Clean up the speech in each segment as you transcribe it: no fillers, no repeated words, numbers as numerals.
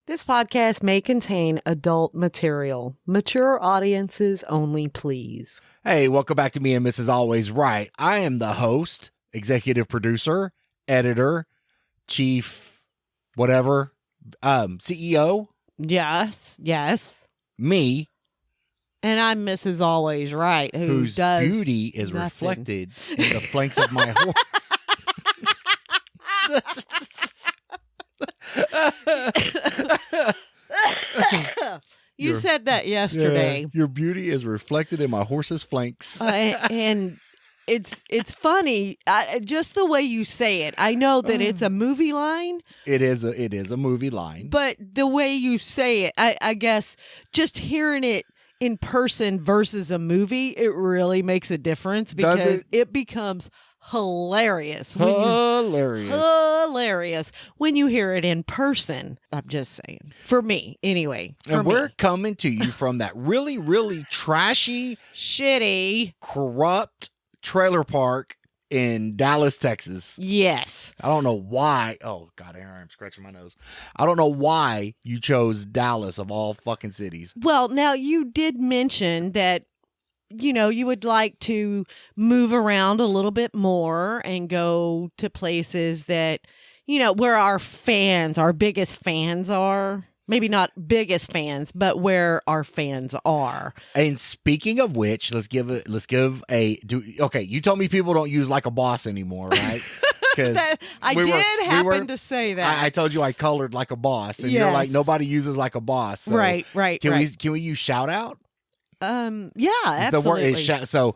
This podcast may contain adult material. Mature audiences only, please. Hey, welcome back to Me and Mrs. Always Right. I am the host, executive producer, editor, chief, whatever, CEO. Yes. Me. And I'm Mrs. Always Right, whose does beauty is nothing. reflected in the flanks of my horse. You said that yesterday. Yeah, your beauty is reflected in my horse's flanks. And it's funny, just the way you say it. I know that it's a movie line. It is a movie line. But the way you say it, I guess just hearing it in person versus a movie, it really makes a difference because it becomes hilarious. Hilarious when you hear it in person. I'm just saying. For me, anyway. We're coming to you from that really, really trashy, shitty, corrupt trailer park in Dallas, Texas. Yes. I don't know why. Oh, God, Aaron, I'm scratching my nose. I don't know why you chose Dallas of all fucking cities. Well, now you did mention that, you know, you would like to move around a little bit more and go to places that, you know, where our biggest fans are. Maybe not biggest fans, but where our fans are. And speaking of which, okay, you told me people don't use like a boss anymore, right? I did happen to say that. I told you I colored like a boss, and you're like, nobody uses like a boss. So right. Can we use shout out? Yeah, absolutely. So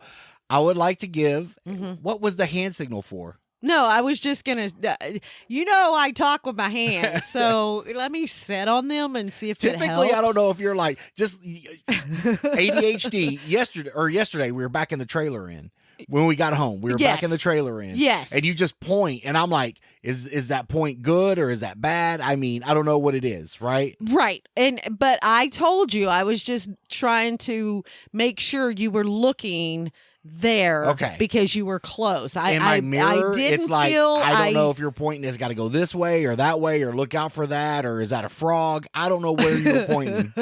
I would like to give, what was the hand signal for? No, I was just going to, I talk with my hands, so let me sit on them and see if it helps. Typically, I don't know if you're like, just ADHD. Yesterday, we were back in the trailer inn. When we got home, we were back in the trailer inn. Yes. And you just point, and I'm like, is that point good or is that bad? I mean, I don't know what it is, right? Right. But I told you, I was just trying to make sure you were looking there, okay, because you were close. In my mirror, I didn't it's like, feel I don't know if you're pointing has got to go this way or that way, or look out for that, or is that a frog? I don't know where you're pointing.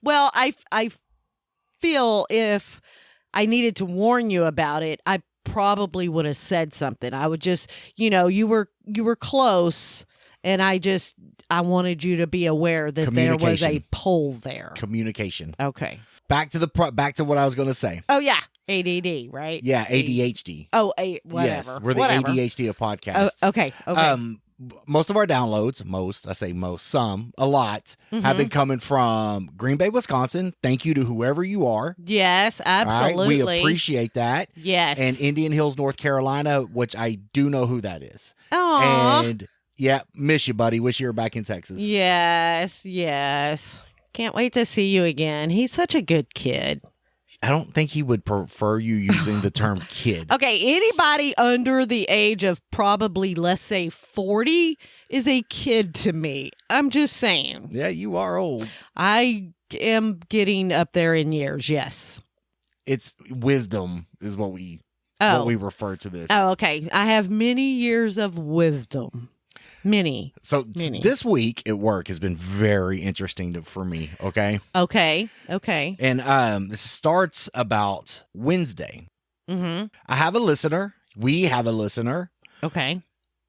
Well, I feel if I needed to warn you about it, I probably would have said something. I would just, you were close, and I wanted you to be aware that there was a pole there. Communication. Okay. Back to what I was going to say. Oh yeah, ADD, right? Yeah, ADHD. Whatever. Yes, we're the ADHD of podcasts. Oh, okay. Most of our downloads, a lot, have been coming from Green Bay, Wisconsin. Thank you to whoever you are. Yes, absolutely. Right? We appreciate that. Yes. And Indian Hills, North Carolina, which I do know who that is. Aww. And yeah, miss you, buddy. Wish you were back in Texas. Yes. Can't wait to see you again. He's such a good kid. I don't think he would prefer you using the term kid. Okay, anybody under the age of probably, let's say, 40 is a kid to me. I'm just saying. Yeah, you are old. I am getting up there in years, yes. It's wisdom is what we refer to this. Oh, okay. I have many years of wisdom. Many. This week at work has been very interesting for me, okay? Okay. And this starts about Wednesday. Mm-hmm. We have a listener. Okay.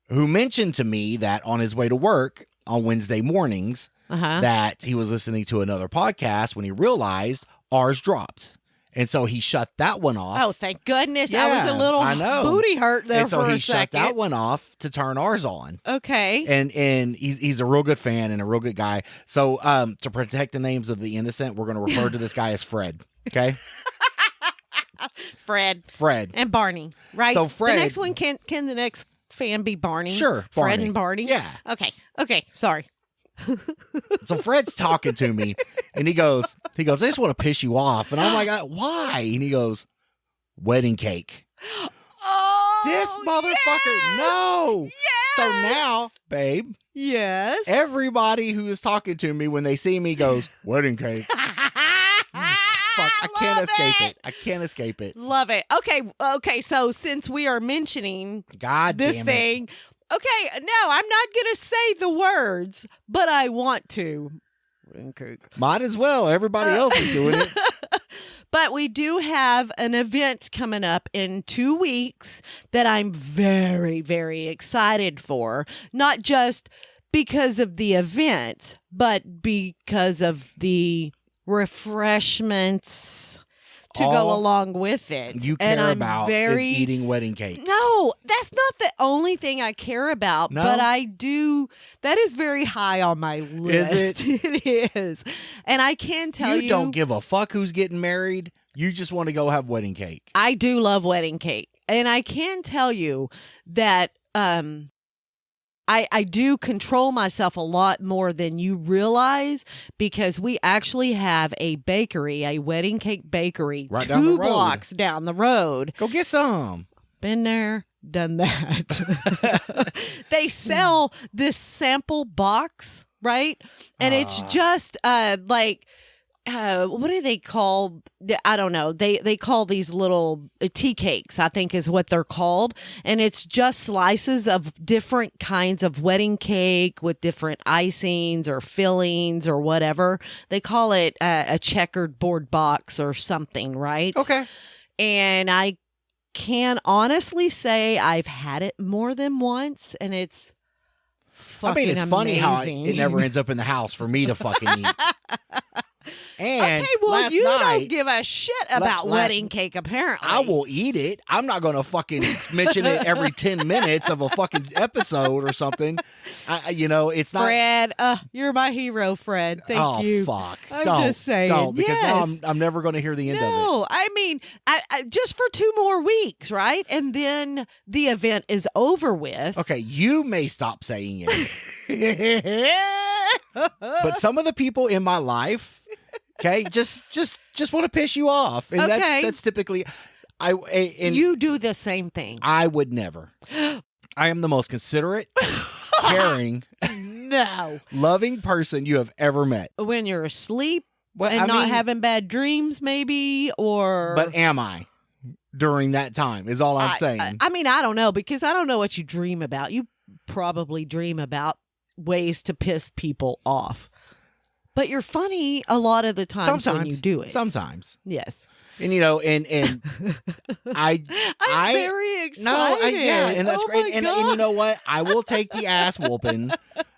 Who mentioned to me that on his way to work on Wednesday mornings, that he was listening to another podcast when he realized ours dropped. And so he shut that one off. Oh, thank goodness. Yeah, I was a little booty hurt there for a second. And so he shut that one off to turn ours on. Okay. And he's a real good fan and a real good guy. So to protect the names of the innocent, we're going to refer to this guy as Fred. Okay? Fred. And Barney, right? So Fred. The next one, can the next fan be Barney? Sure. Fred and Barney? Yeah. Okay. Sorry. So Fred's talking to me, and he goes, I just want to piss you off. And I'm like, why? And he goes, wedding cake. Oh, this motherfucker. Yes! No. Yes! So now, babe. Yes. Everybody who is talking to me when they see me goes, wedding cake. Fuck, I can't escape it. Love it. Okay. So since we are mentioning this thing, okay, no, I'm not going to say the words, but I want to. wedding cake. Might as well. Everybody else is doing it. But we do have an event coming up in 2 weeks that I'm very, very excited for. Not just because of the event, but because of the refreshments to go along with it. You care about is eating wedding cake. No, that's not the only thing I care about, but I do. That is very high on my list. Is it? It is. And I can tell you. You don't give a fuck who's getting married. You just want to go have wedding cake. I do love wedding cake. And I can tell you that I do control myself a lot more than you realize, because we actually have a bakery, a wedding cake bakery, right 2 down the road. blocks down the road. Go get some. Been there, done that. They sell this sample box, right? And it's just like, what do they call? I don't know. They call these little tea cakes, I think is what they're called. And it's just slices of different kinds of wedding cake with different icings or fillings or whatever. They call it a checkered board box or something, right? Okay. And I can honestly say I've had it more than once, and it's fucking it's amazing. funny how it never ends up in the house for me to fucking eat. And okay, well, last you night, don't give a shit about wedding cake, apparently. I will eat it. I'm not going to fucking mention it every 10 minutes of a fucking episode or something. It's not. Fred, you're my hero, Fred. Thank you. Oh, fuck. I'm don't, just saying. Don't, because now Yes. I'm never going to hear the end of it. No, I mean, I just for 2 more weeks, right? And then the event is over with. Okay, you may stop saying it. But some of the people in my life, okay, just want to piss you off, and Okay. that's typically and you do the same thing. I would never. I am the most considerate, caring, No. loving person you have ever met. When you're asleep Well, and I not mean, having bad dreams, maybe, or. but am I during that time? Is all I'm saying. I mean, I don't know, because I don't know what you dream about. You probably dream about ways to piss people off. But you're funny a lot of the times when you do it. Sometimes. Yes. And and I'm very excited. No, and that's great. My And God. you know what? I will take the ass whooping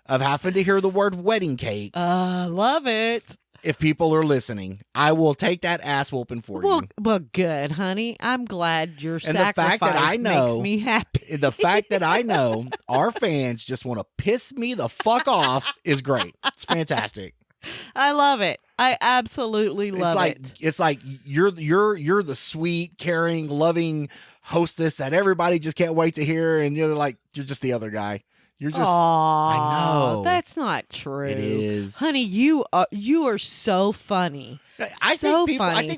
of having to hear the word wedding cake. Love it. If people are listening, I will take that ass whooping for you. Well, good, honey. I'm glad your And the sacrifice fact that I know, makes me happy. The fact that I know our fans just want to piss me the fuck off is great. It's fantastic. I love it. I absolutely love it. It's like you're the sweet, caring, loving hostess that everybody just can't wait to hear, and you're just the other guy. You're just. Aww, I know that's not true. It is, honey. You are so funny. I think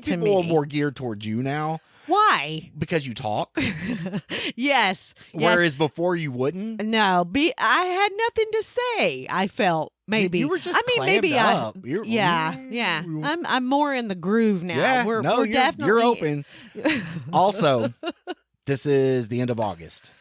people are me. more geared towards you now. Why? Because you talk. Yes. Whereas before you wouldn't. No, I had nothing to say. I felt maybe you were just. I mean, maybe up. Yeah. I'm more in the groove now. Yeah, we're definitely you're open. Also, this is the end of August.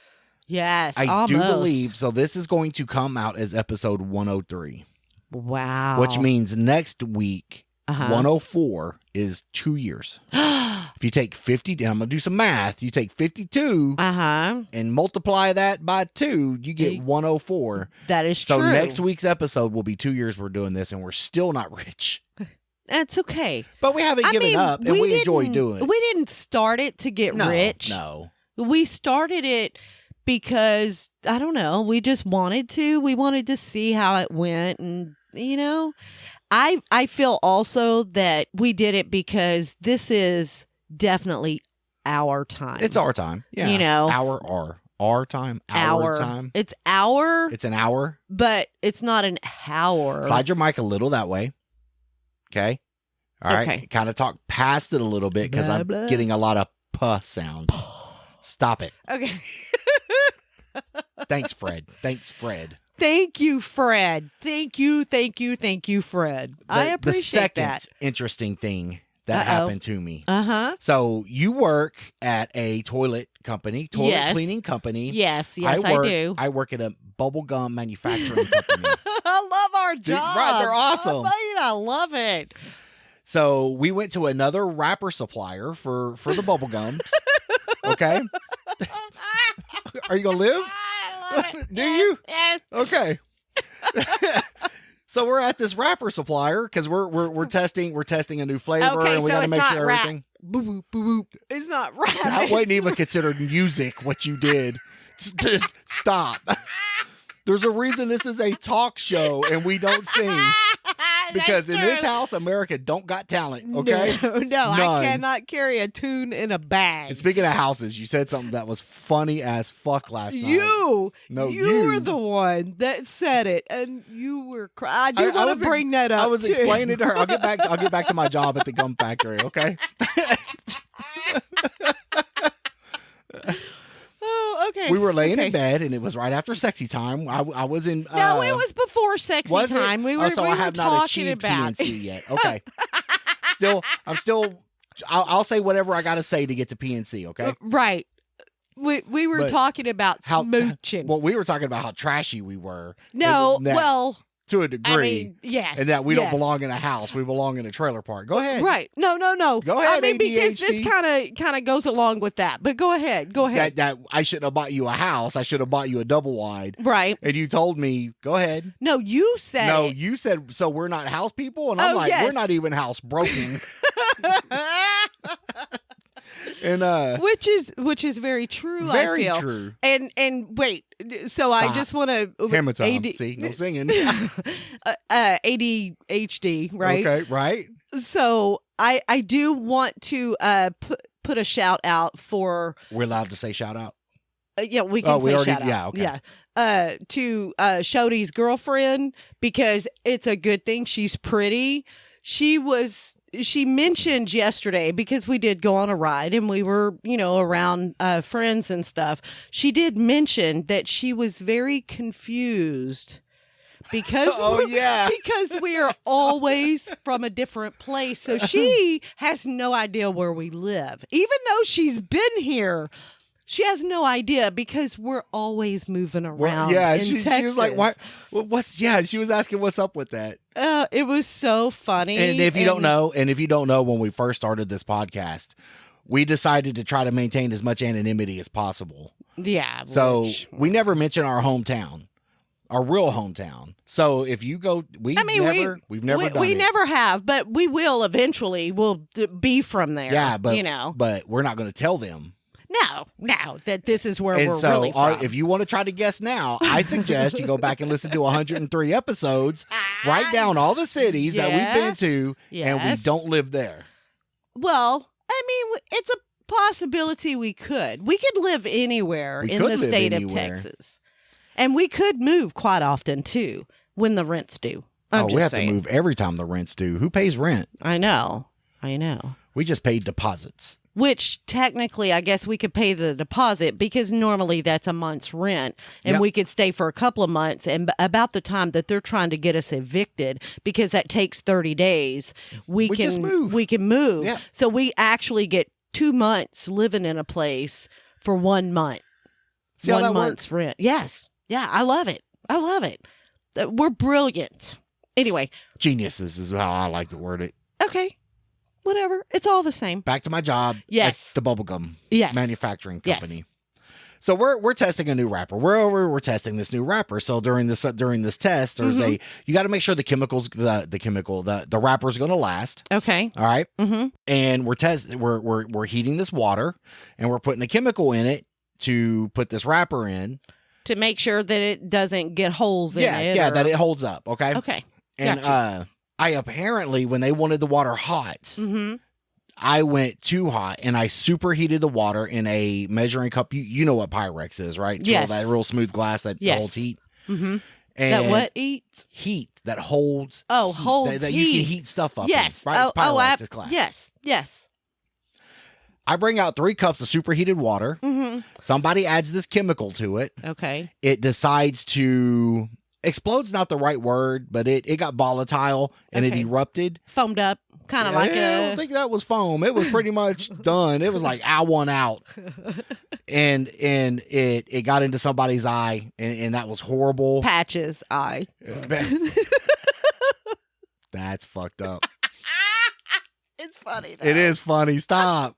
Yes, I do believe so. This is going to come out as episode 103. Wow. Which means next week, 104 is 2 years. If you take 50, I'm going to do some math. You take 52 and multiply that by 2, you get 104. That is true. So next week's episode will be 2 years we're doing this, and we're still not rich. That's okay. But we haven't given up, and we enjoy doing it. We didn't start it to get rich. No. We started it because, I don't know, we just wanted to. We wanted to see how it went, and, I feel also that we did it because this is definitely our time. It's our time. Yeah. Our time. Our time. It's our. It's an hour. But it's not an hour. Slide your mic a little that way. Okay. All right. Okay. Kind of talk past it a little bit because I'm getting a lot of puh sounds. Stop it. Okay. Thanks, Fred. Thank you, Fred. Thank you, Fred. I appreciate that. The second interesting thing that happened to me. So you work at a toilet cleaning company. Yes, I do. I work at a bubblegum manufacturing company. I love our jobs. Right, they're awesome. I love it. So we went to another wrapper supplier for the bubble gums. Okay. Are you gonna live? I love it. Do you? Yes. Okay. So we're at this wrapper supplier because we're testing a new flavor, Okay, and we so got to it's make not sure rap. everything. Boop, boop, boop, boop. It's not rap. That wasn't even considered music. What you did? Stop. There's a reason this is a talk show and we don't sing. Because in this house, America don't got talent, okay? No, I cannot carry a tune in a bag. And speaking of houses, you said something that was funny as fuck last night. You were the one that said it, and you were crying. I do want to bring that up. I was explaining to her. I'll get back to my job at the gum factory, okay? Oh, okay. We were laying in bed, and it was right after sexy time. I was in. No, it was before sexy time. We were. So I have not achieved PNC yet. Okay. I'm still. I'll say whatever I got to say to get to PNC. Okay. Right. We were talking about smooching. Well, we were talking about how trashy we were. No, to a degree. I mean, yes. And that we don't belong in a house. We belong in a trailer park. Go ahead. Right. No. Go ahead, I mean, because ADHD. this kind of goes along with that. But go ahead. That I shouldn't have bought you a house. I should have bought you a double wide. Right. And you told me, go ahead. No, you said No, it. you said, so we're not house people? And I'm like, yes. we're not even house broken. And which is very true. very I feel. true. And wait, so Stop. I just want to Hammer time. See, no singing. ADHD, right? Okay, right. So I do want to put a shout out for. We're allowed to say shout out. Yeah, we can say shout out. Yeah, okay. Yeah. To Shoddy's girlfriend, because it's a good thing she's pretty. She mentioned yesterday, because we did go on a ride and we were, around friends and stuff. She did mention that she was very confused because because we are always from a different place. So she has no idea where we live, even though she's been here. She has no idea because we're always moving around. She was like, "What? What's?" Yeah, she was asking, "What's up with that?" It was so funny. And if you don't know, when we first started this podcast, we decided to try to maintain as much anonymity as possible. Yeah. So we never mention our hometown, our real hometown. So if you go, we've never done it. We never have, but we will eventually. We'll be from there. Yeah, but but we're not going to tell them. No, that this is where we're so really from. If you want to try to guess now, I suggest you go back and listen to 103 episodes, write down all the cities that we've been to, and we don't live there. Well, I mean, it's a possibility we could. We could live anywhere in the state of Texas. And we could move quite often, too, when the rent's due. We have to move every time the rent's due. Who pays rent? I know. We just paid deposits. Which technically, I guess we could pay the deposit because normally that's a month's rent, and we could stay for a couple of months. And about the time that they're trying to get us evicted, because that takes 30 days, we can just move. We can move. Yeah. So we actually get 2 months living in a place for 1 month. See how that month's works? rent. Yes. Yeah, I love it. We're brilliant. Anyway, geniuses is how I like to word it. Okay. Whatever. It's all the same. Back to my job. Yes. At the bubblegum manufacturing company. Yes. So we're testing a new wrapper. We're testing this new wrapper. So during this test, there's you got to make sure the wrapper is going to last. Okay. All right. Mm-hmm. And we're heating this water, and we're putting a chemical in it to put this wrapper in to make sure that it doesn't get holes in it. Yeah, that it holds up. Okay. Okay. And gotcha. I apparently, when they wanted the water hot, I went too hot, and I superheated the water in a measuring cup. You know what Pyrex is, right? Yes. That real smooth glass that holds heat. Mm-hmm. And that what eats? Heat that holds. Oh, heat, holds that heat. you can heat stuff up. Yes. In, right? It's Pyrex, it's glass. Yes. I bring out 3 cups of superheated water. Mm-hmm. Somebody adds this chemical to it. Okay. It decides to. Explode's not the right word, but it got volatile and it erupted. Foamed up. Kind of like I don't think that was foam. It was pretty much done. It was like, I want out. And it got into somebody's eye, and that was horrible. Patch's eye. That's fucked up. It's funny, though. It is funny. Stop.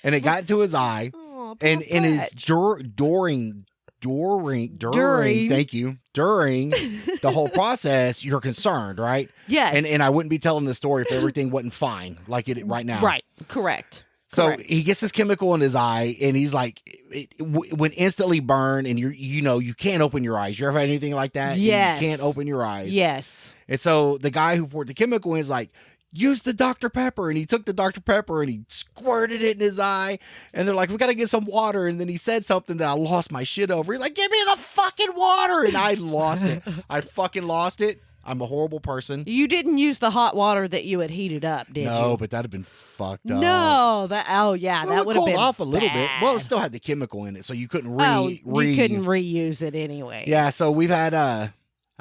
And it got into his eye. Oh, and his during thank you, during the whole process, you're concerned, right? Yes. And I wouldn't be telling this story if everything wasn't fine like it right now. Right. Correct. So he gets this chemical in his eye, and he's like, when instantly burn, and you can't open your eyes. You ever had anything like that? Yes. You can't open your eyes. Yes. And so the guy who poured the chemical in is like, use the Dr. Pepper. And he took the Dr. Pepper and he squirted it in his eye. And they're like, we got to get some water. And then he said something that I lost my shit over. He's like, give me the fucking water. And I lost it. I fucking lost it. I'm a horrible person. You didn't use the hot water that you had heated up, did you? No, but that'd have been fucked up. No, that would have been off a little bad. bit. Well, it still had the chemical in it, so you couldn't you couldn't reuse it anyway. Yeah, so we've had I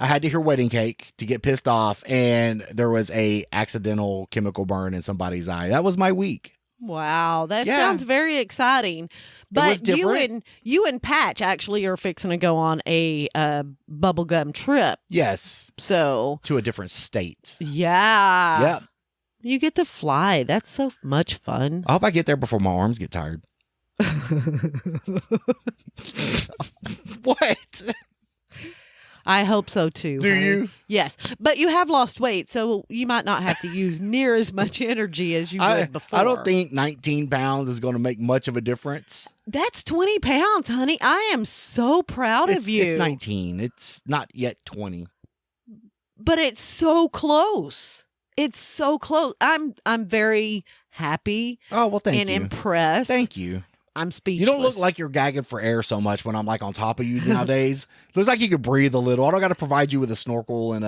had to hear Wedding Cake to get pissed off, and there was a accidental chemical burn in somebody's eye. That was my week. Wow, that sounds very exciting. was But different. you and Patch actually are fixing to go on a bubblegum trip. Yes, So to a different state. yeah, Yep. you get to fly. That's so much fun. I hope I get there before my arms get tired. What? I hope so too. Do honey. you? Yes, but you have lost weight, so you might not have to use near as much energy as you would before. I don't think 19 pounds is going to make much of a difference. That's 20 pounds, honey. I am so proud of you. It's 19. It's not yet 20. But it's so close. It's so close. I'm very happy. Oh, well, thank and you. impressed. Thank you. I'm speechless. You don't look like you're gagging for air so much when I'm like on top of you nowadays. Looks like you could breathe a little. I don't got to provide you with a snorkel and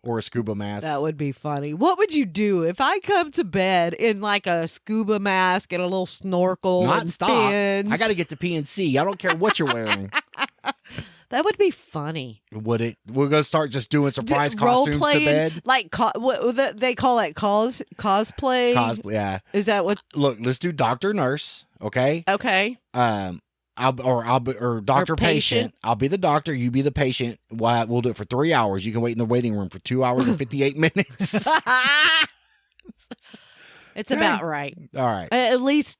or a scuba mask. That would be funny. What would you do if I come to bed in like a scuba mask and a little snorkel Not and stop. fins? I got to get to PNC. I don't care what you're wearing. That would be funny. Would it? We're gonna start just doing surprise Role costumes playing, to bed. like what they call it cosplay. Cosplay, yeah. Is that what? Look, let's do doctor nurse. Okay. Okay. I'll be doctor patient. I'll be the doctor. You be the patient. We'll do it for 3 hours. You can wait in the waiting room for 2 hours and 58 minutes. It's about right. All right. At least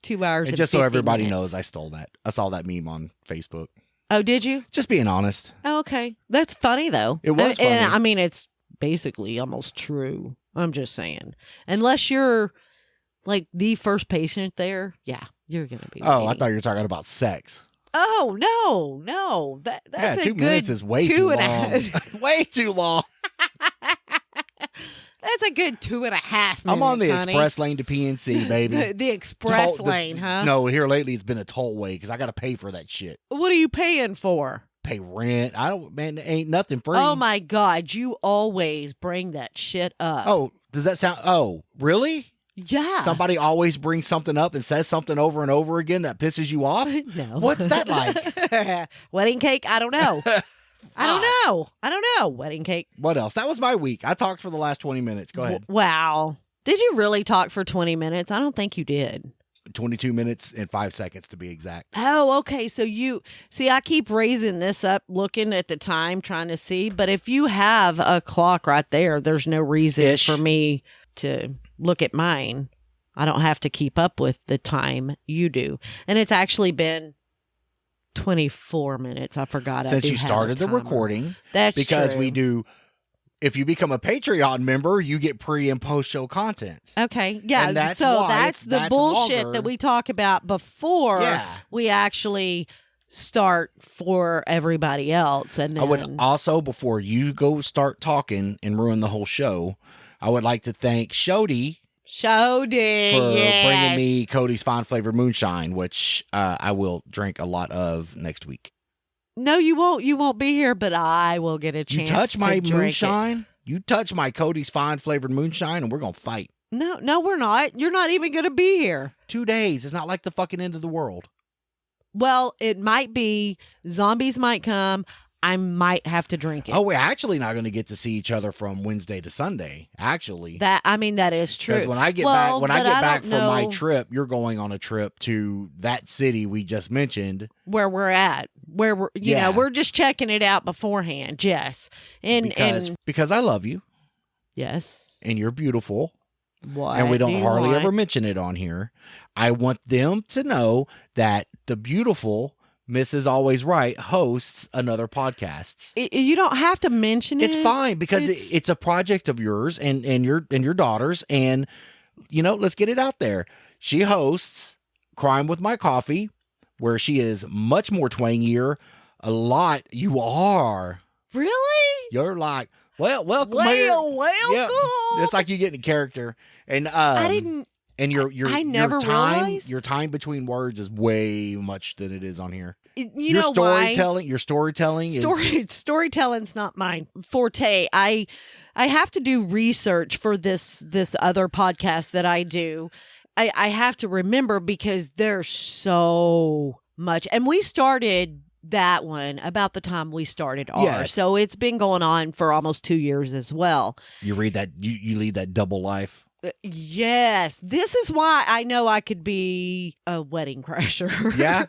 2 hours. And just so 50 everybody minutes. knows, I stole that. I saw that meme on Facebook. Oh, did you? Just being honest. Oh, okay. That's funny, though. It was funny. And I mean, it's basically almost true. I'm just saying. Unless you're like the first patient there, yeah, you're going to be. Oh, I waiting. thought you were talking about sex. Oh, no. That's yeah, 2 minutes is way too long. Way too long. That's a good 2.5 minutes. I'm on the honey. express lane to PNC, baby. the express lane, huh? No, here lately it's been a tollway because I got to pay for that shit. What are you paying for? Pay rent. Man, ain't nothing free. Oh my God, you always bring that shit up. Oh, does that sound? Oh, really? Yeah. Somebody always brings something up and says something over and over again that pisses you off? No. What's that like? Wedding cake? I don't know. I don't know. Wedding cake. What else? That was my week. I talked for the last 20 minutes. Go ahead. Wow. Did you really talk for 20 minutes? I don't think you did. 22 minutes and 5 seconds to be exact. Oh, okay. So I keep raising this up, looking at the time, trying to see. But if you have a clock right there, there's no reason for me to look at mine. I don't have to keep up with the time you do. And it's actually been 24 minutes. I forgot. Since you started the recording. That's because true. we do. If you become a Patreon member, you get pre and post show content. Okay. Yeah. And that's so why that's the bullshit longer. that we talk about before Yeah. we actually start for everybody else. And then I would also, before you go start talking and ruin the whole show, I would like to thank Shody for bringing me Cody's Fine Flavored Moonshine, which I will drink a lot of next week. No, you won't. You won't be here, but I will get a chance. You touch my to drink moonshine, it. you touch my Cody's Fine Flavored Moonshine, and we're going to fight. No, we're not. You're not even going to be here. 2 days. It's not like the fucking end of the world. Well, it might be. Zombies might come. I might have to drink it. Oh, we're actually not going to get to see each other from Wednesday to Sunday, actually. That is true. Because when I get back from my trip, you're going on a trip to that city we just mentioned. Where we're at. Where we're, you know, we're just checking it out beforehand, Jess. Because I love you Yes. And you're beautiful. What? And we don't do you hardly want? ever mention it on here. I want them to know that the beautiful Mrs. Always Right hosts another podcast. You don't have to mention it. It's fine because it's a project of yours and your daughters, and let's get it out there. She hosts Crime with My Coffee, where she is much more twangier. A lot. You are. Really? You're like, welcome. Welcome. Yeah, it's like you get in character, and I didn't. And your I never realized. Your time between words is way much than it is on here. Your storytelling is storytelling's not my forte. I have to do research for this other podcast that I do. I have to remember because there's so much, and we started that one about the time we started ours. Yes. So it's been going on for almost 2 years as well. You read that you lead that double life. Yes. This is why I know I could be a wedding crasher. Yeah.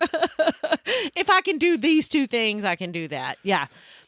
If I can do these two things, I can do that. Yeah.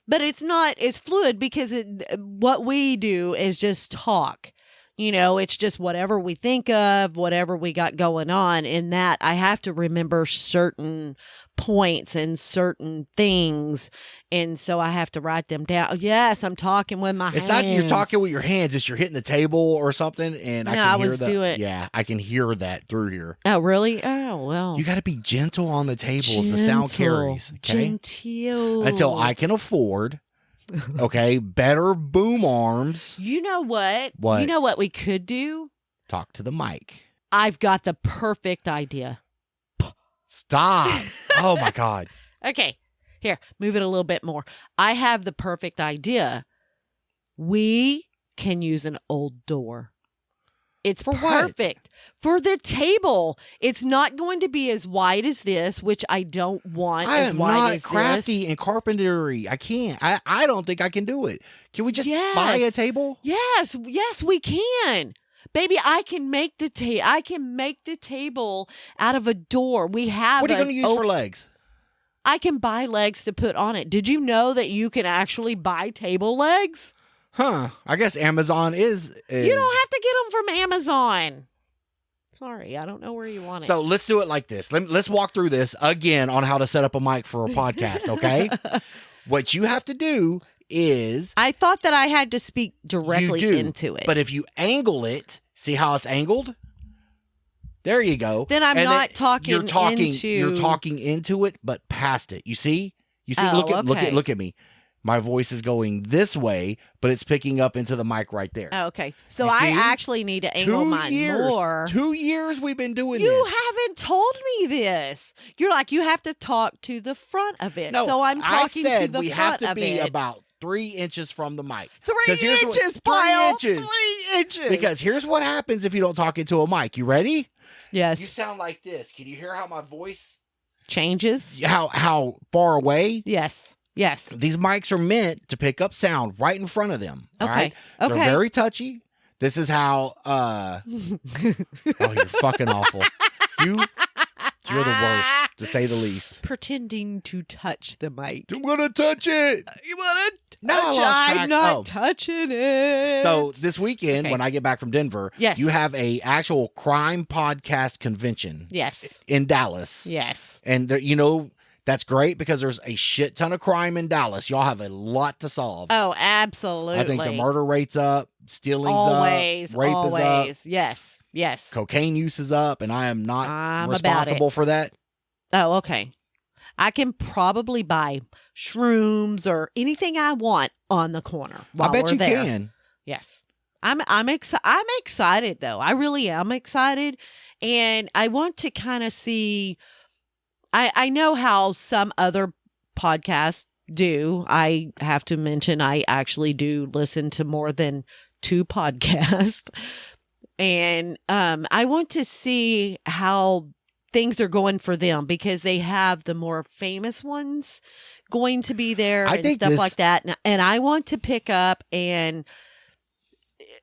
But it's not as fluid because what we do is just talk. It's just whatever we think of, whatever we got going on. In that, I have to remember certain points and certain things, and so I have to write them down. Yes, I'm talking with my hands. It's not you're talking with your hands; it's you're hitting the table or something. And I can hear that. Yeah, I can hear that through here. Oh, really? Oh, well. You got to be gentle on the tables. The sound carries. Okay? Gentle. Until I can afford. Okay, better boom arms. You know what? What? You know what we could do? Talk to the mic. I've got the perfect idea. Stop. Oh, my God. Okay. Here, move it a little bit more. I have the perfect idea. We can use an old door. It's for perfect. For the table. It's not going to be as wide as this, which I don't want as wide as this. I am not crafty in carpentry. I can't. I don't think I can do it. Can we just buy a table? Yes, we can. Baby, I can make the table out of a door. We have. What are you going to use for legs? I can buy legs to put on it. Did you know that you can actually buy table legs? Huh. I guess Amazon is. You don't have to get them from Amazon. Sorry, I don't know where you want it. So let's do it like this. Let's walk through this again on how to set up a mic for a podcast, okay? What you have to do is... I thought that I had to speak directly into it. But if you angle it, see how it's angled? There you go. Then I'm not talking into... You're talking into it, but past it. You see? Look at me. My voice is going this way, but it's picking up into the mic right there. Oh, okay. So I actually need to angle mine more. 2 years we've been doing this. You haven't told me this. You're like, you have to talk to the front of it. No, so I'm talking to the front of it. I said we have to be about 3 inches from the mic. 3 inches, Pyle. 3 inches. Because here's what happens if you don't talk into a mic. You ready? Yes. You sound like this. Can you hear how my voice changes? How far away? Yes. Yes. These mics are meant to pick up sound right in front of them. Okay. All right? Okay. They're very touchy. This is how oh, you're fucking awful. You're the worst, to say the least. Pretending to touch the mic. I'm gonna touch it. You wanna touch? No, I'm not touching it. So this weekend, when I get back from Denver, you have a actual crime podcast convention. Yes. In Dallas. Yes. And that's great because there's a shit ton of crime in Dallas. Y'all have a lot to solve. Oh, absolutely. I think the murder rate's up, stealing's up, rape is up. Yes, yes. Cocaine use is up, and I am not responsible for that. Oh, okay. I can probably buy shrooms or anything I want on the corner while I bet you there. can. Yes. I'm excited, though. I really am excited, and I want to kind of see... I know how some other podcasts do. I have to mention I actually do listen to more than 2 podcasts. And I want to see how things are going for them because they have the more famous ones going to be there and stuff like that. And I want to pick up and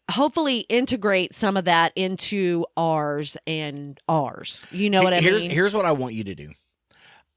hopefully integrate some of that into ours and ours. You know what I mean? Here's what I want you to do.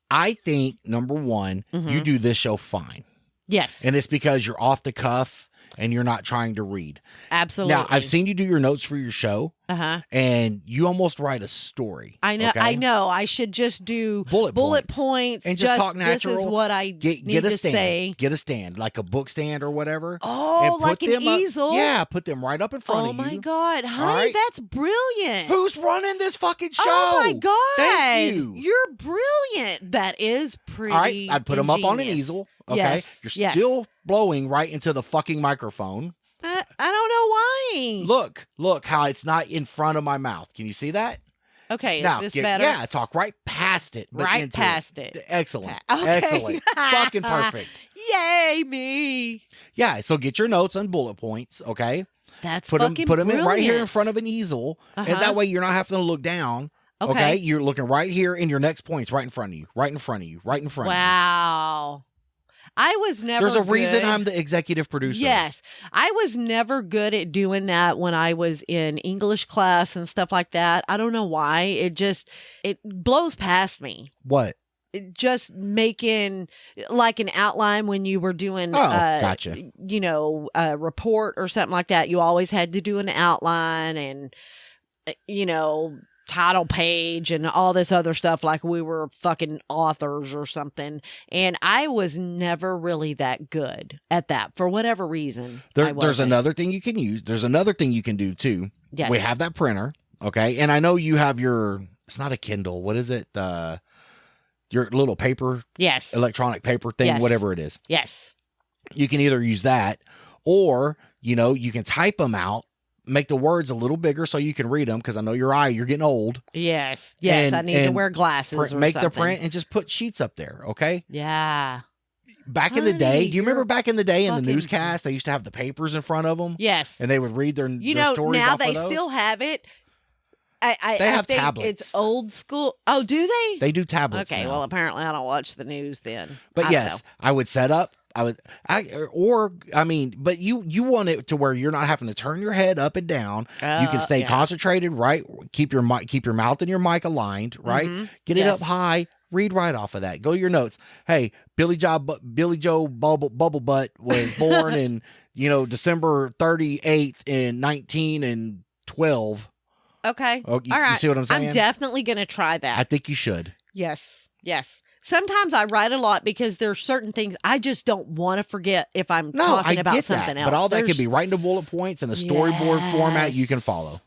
I think, number one, you do this show fine. Yes. And it's because you're off the cuff. and you're not trying to read. Absolutely. Now, I've seen you do your notes for your show, and you almost write a story. I know. Okay? I know. I should just do bullet points and just talk natural. This is what I need to say. Get a stand, like a book stand or whatever. Oh, like an easel? Yeah, put them right up in front of you. Oh, my God. Honey, that's brilliant. Who's running this fucking show? Oh, my God. Thank you. You're brilliant. That is pretty All right, I'd put them up on an easel. Okay, yes. You're still blowing right into the fucking microphone. I don't know why. Look how it's not in front of my mouth. Can you see that? Okay, now, is this better? Yeah, talk right past it. Right past it. Excellent. Okay. Excellent. Fucking perfect. Yay, me. Yeah, so get your notes on bullet points, okay? That's put fucking them in right here in brilliant. front of an easel, and that way you're not having to look down. Okay. You're looking right here, and your next point's right in front of you, right in front of you, right in front of you. Wow. I was never There's a reason I'm the executive producer. Yes. I was never good at doing that when I was in English class and stuff like that. I don't know why. It blows past me. What? Just making like an outline when you were doing gotcha. A report or something like that. You always had to do an outline and title page and all this other stuff like we were fucking authors or something. And I was never really that good at that for whatever reason. There's another thing you can use. There's another thing you can do too. Yes. We have that printer. Okay. And I know you have it's not a Kindle. What is it? Your little paper. Yes. Electronic paper thing, yes. Whatever it is. Yes. You can either use that or, you can type them out. Make the words a little bigger so you can read them because I know you're getting old. Yes. I need to wear glasses make something. the print and just put sheets up there, okay? Yeah. Back in the day, do you remember back in the day in the newscast, they used to have the papers in front of them? Yes. And they would read their stories now off they of those? still have it. They have think tablets. It's old school. Oh, do they? They do tablets Okay, now. well, apparently I don't watch the news then. But yes, I would set up. But you want it to where you're not having to turn your head up and down. You can stay concentrated, right? Keep your mouth and your mic aligned, right? Mm-hmm. Get it up high. Read right off of that. Go to your notes. Hey, Billy Joe Bubble Butt was born in December 38th in 1912. Okay. Oh, all right. You see what I'm saying? I'm definitely going to try that. I think you should. Yes. Sometimes I write a lot because there's certain things I just don't want to forget if I'm talking about something else. But all that can be right into bullet points in a storyboard format you can follow.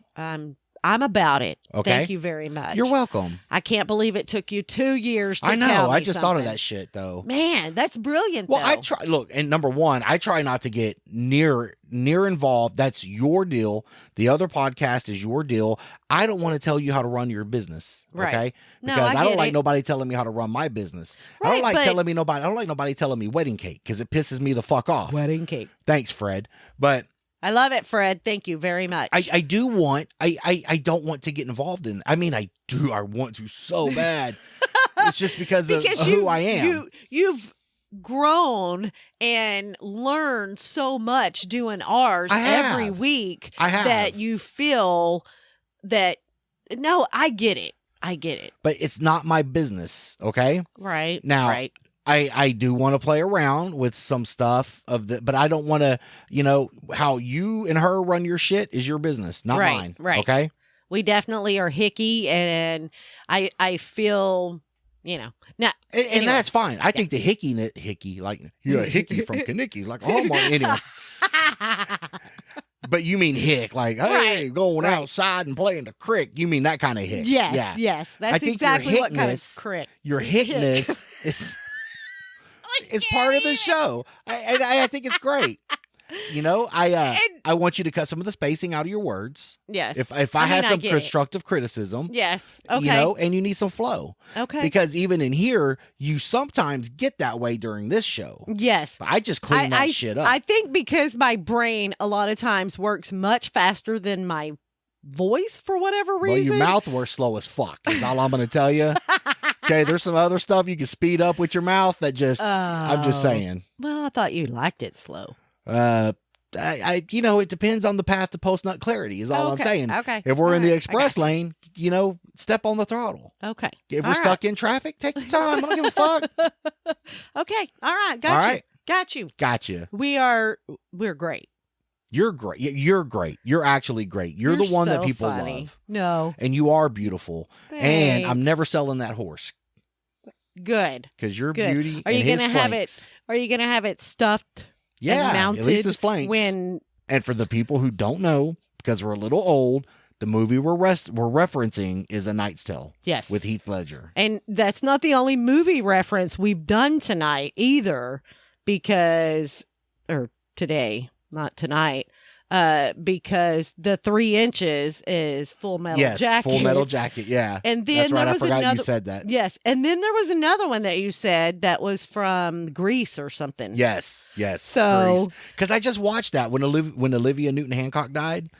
I'm about it. Okay. Thank you very much. You're welcome. I can't believe it took you 2 years to I know. tell me I just thought of something. that shit though. Man, that's brilliant. Well, though. I try. Look, and number one, I try not to get near involved. That's your deal. The other podcast is your deal. I don't want to tell you how to run your business. Right. Okay. No, Because I don't like it. nobody telling me how to run my business. Right, I don't like nobody telling me wedding cake because it pisses me the fuck off. Wedding cake. Thanks, Fred. But I love it, Fred. Thank you very much. I don't want to get involved in. I mean, I do. I want to so bad. It's just because of who I am. You've grown and learned so much doing ours every week. I have. That you feel that. No, I get it. But it's not my business. Okay. Right. Now. Right. I do want to play around with some stuff but I don't want to, how you and her run your shit is your business, not mine. Right. Okay. We definitely are hicky, and I feel, now. And that's fine. I think the hickey, like you're a hickey from Kanicki's, like, oh my, anyway. But you mean hick, like, hey, going outside and playing the crick. You mean that kind of hick. Yes. That's exactly what kind of crick. Your hickness is part of the show. I think it's great. I want you to cut some of the spacing out of your words. Yes. If I have some constructive criticism. Yes. Okay. And you need some flow. Okay. Because even in here, you sometimes get that way during this show. Yes. But I just clean that shit up. I think because my brain a lot of times works much faster than my voice for whatever reason. Well, your mouth works slow as fuck is all I'm going to tell you. Okay, there's some other stuff you can speed up with your mouth that just, I'm just saying. Well, I thought you liked it slow. It depends on the path to post-nut clarity is all I'm saying. Okay. If we're in the express lane, step on the throttle. Okay. If we're stuck in traffic, take your time. I don't give a fuck. Okay. All right. Got you. Got you. Got you. We're great. You're great. You're great. You're actually great. You're the one that people love. No. And you are beautiful. Thanks. And I'm never selling that horse. Good. Because your Good. beauty Are you and his gonna have flanks. it? Are you going to have it stuffed? Yeah, and mounted at least his flanks. And for the people who don't know, because we're a little old, the movie we're referencing is A Knight's Tale. Yes. With Heath Ledger. And that's not the only movie reference we've done tonight either, today, not tonight, because the 3 inches is Full Metal Jacket. Full Metal Jacket, yeah. And then that's right, there was I forgot another, you said that. Yes, and then there was another one that you said that was from Greece or something. Yes. So, because I just watched that when Olivia Newton-Hancock died.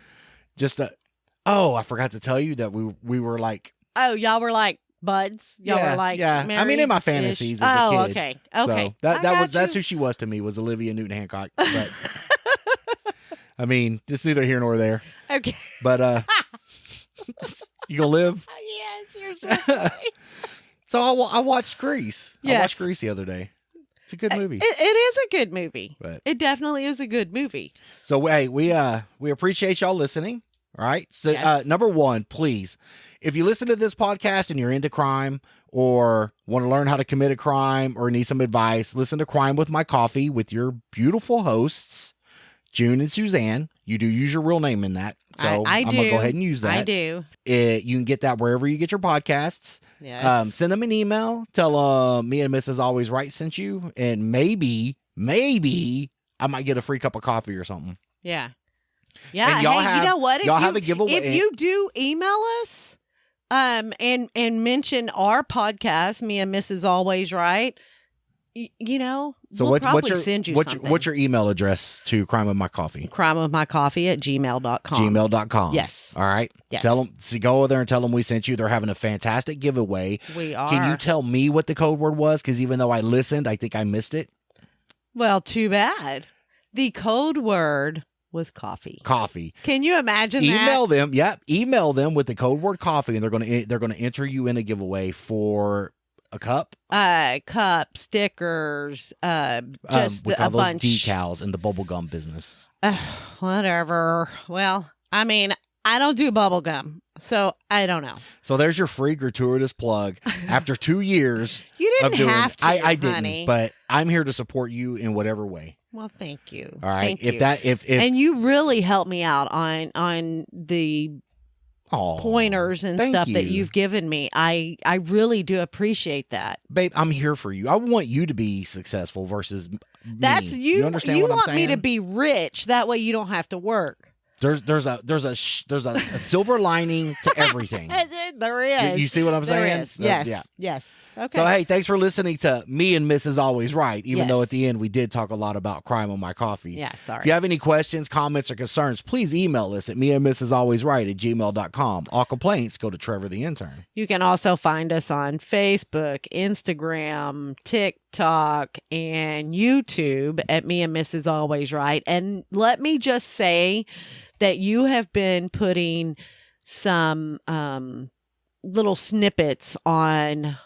I forgot to tell you that we were like, oh, y'all were like buds. Y'all were like, yeah. I mean, in my fantasies as a kid. Okay. So that's who she was to me, was Olivia Newton-Hancock. But I mean, it's neither here nor there. Okay. But you gonna live? Yes, you're so funny. So I watched Grease. Yes. I watched Grease the other day. It's a good movie. It is a good movie. But, it definitely is a good movie. So hey, we appreciate y'all listening. All right. So yes. Number one, please, if you listen to this podcast and you're into crime or want to learn how to commit a crime or need some advice, listen to Crime with My Coffee with your beautiful hosts, June and Suzanne. You do use your real name in that. So I'm going to go ahead and use that. I do. You can get that wherever you get your podcasts. Yes. Send them an email. Tell me and Mrs. Always Right sent you. And maybe I might get a free cup of coffee or something. Yeah. Yeah. And y'all you know what? Y'all have a giveaway. If you do email us and mention our podcast, Me and Mrs. Always Right, so we'll probably send you something. What's your email address to Crime with My Coffee? crimewithmycoffee@gmail.com. Gmail.com. Yes. All right. Yes. Tell them, go over there and tell them we sent you. They're having a fantastic giveaway. We are. Can you tell me what the code word was? Because even though I listened, I think I missed it. Well, too bad. The code word was coffee. Coffee. Can you imagine email that? them. Yep. Email them with the code word coffee, and they're going to enter you in a giveaway for a cup, stickers, just we call a those bunch decals in the bubblegum business. Whatever. Well, I mean, I don't do bubble gum, so I don't know. So there's your free gratuitous plug. After 2 years, you didn't of doing have to. I didn't, honey. but I'm here to support you in whatever way. Well, thank you. All right. Thank you. And you really helped me out on the pointers and stuff that you've given me. I really do appreciate that. Babe, I'm here for you. I want you to be successful versus that's me. you. You understand you what I'm want saying? me to be rich. That way you don't have to work. There's a silver lining to everything. There is. You see what I'm saying? Yes. Yeah. Yes. Okay. So, hey, thanks for listening to Me and Mrs. Always Right, even Yes. though at the end we did talk a lot about Crime on My Coffee. Yeah, sorry. If you have any questions, comments, or concerns, please email us at meandmrsalwaysright@gmail.com. All complaints go to Trevor the Intern. You can also find us on Facebook, Instagram, TikTok, and YouTube at Me and Mrs. Always Right. And let me just say that you have been putting some little snippets on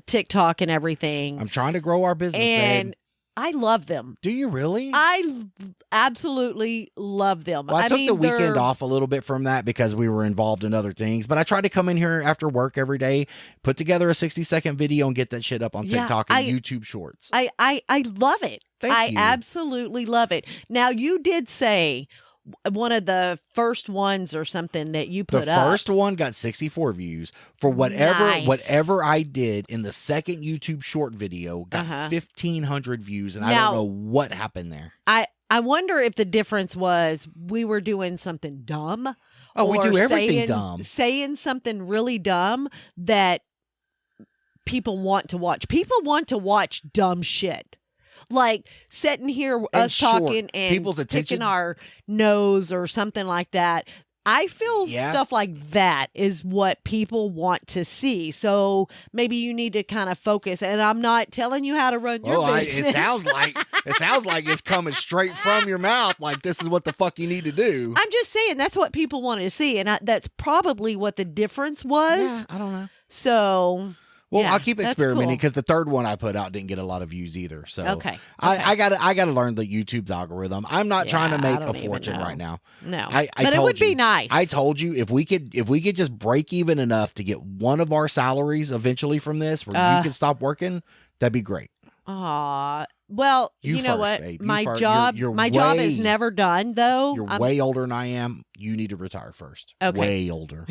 TikTok and everything. I'm trying to grow our business, and babe. I love them. Do you really? I absolutely love them. Well, I took the weekend off a little bit from that because we were involved in other things. But I tried to come in here after work every day, put together a 60-second video, and get that shit up on TikTok and YouTube Shorts. I love it. Thank you. Absolutely love it. Now, you did say one of the first ones or something that you put up. The first one got 64 views for whatever I did in the second YouTube short video got 1,500 views, and I don't know what happened there. I wonder if the difference was we were doing something dumb. Oh, we do everything dumb. Saying something really dumb that people want to watch. People want to watch dumb shit. Like sitting here, us talking and people's attention, picking our nose or something like that. I feel stuff like that is what people want to see. So maybe you need to kind of focus. And I'm not telling you how to run your business. It sounds like it's coming straight from your mouth. Like this is what the fuck you need to do. I'm just saying that's what people wanted to see, and that's probably what the difference was. Yeah, I don't know. So. Well, Yeah, I'll keep that's experimenting cool. because the third one I put out didn't get a lot of views either. So Okay. I gotta learn the YouTube's algorithm. I'm not trying to Yeah, make I a don't even fortune know. right now. No. I But it told would you, be nice. I told you if we could just break even enough to get one of our salaries eventually from this, where you can stop working, that'd be great. Aw. Well, you know first, what? babe. My You're job is way- never done though. You're way older than I am. You need to retire first. Okay. Way older.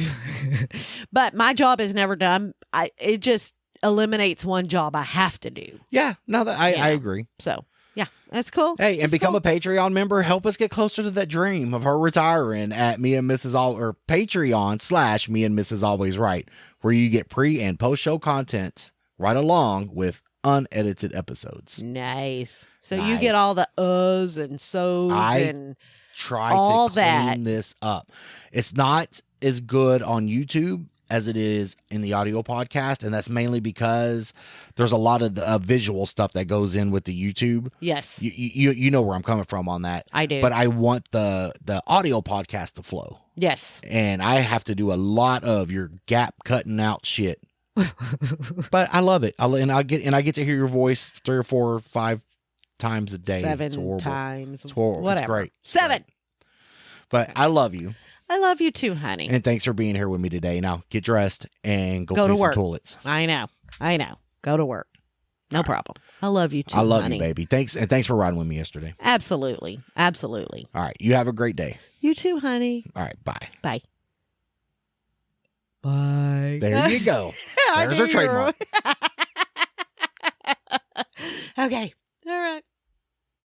But my job is never done. It just eliminates one job I have to do. Yeah, no, I agree. So, yeah, that's cool. Hey, and become a Patreon member. Help us get closer to that dream of her retiring at Me and Mrs. or Patreon / Me and Mrs. Always Right, where you get pre and post show content right along with unedited episodes. Nice. So you get all the uhs and so's and try all to clean that. this up. It's not as good on YouTube as it is in the audio podcast, and that's mainly because there's a lot of the visual stuff that goes in with the YouTube. Yes. You know where I'm coming from on that. I do. But I want the audio podcast to flow. Yes. And I have to do a lot of your gap cutting out shit. But I love it. I get to hear your voice 3 or 4 or 5 times a day. 7 it's horrible. times. It's horrible. Whatever. It's great. It's 7. great. But I love you. I love you too, honey. And thanks for being here with me today. Now get dressed and go to clean some work. toilets. I know. Go to work. No problem. I love you too, I love honey. you, baby. Thanks for riding with me yesterday. Absolutely. Absolutely. All right. You have a great day. You too, honey. All right. Bye. Bye. Bye. There you go. There's her trademark. Okay. All right.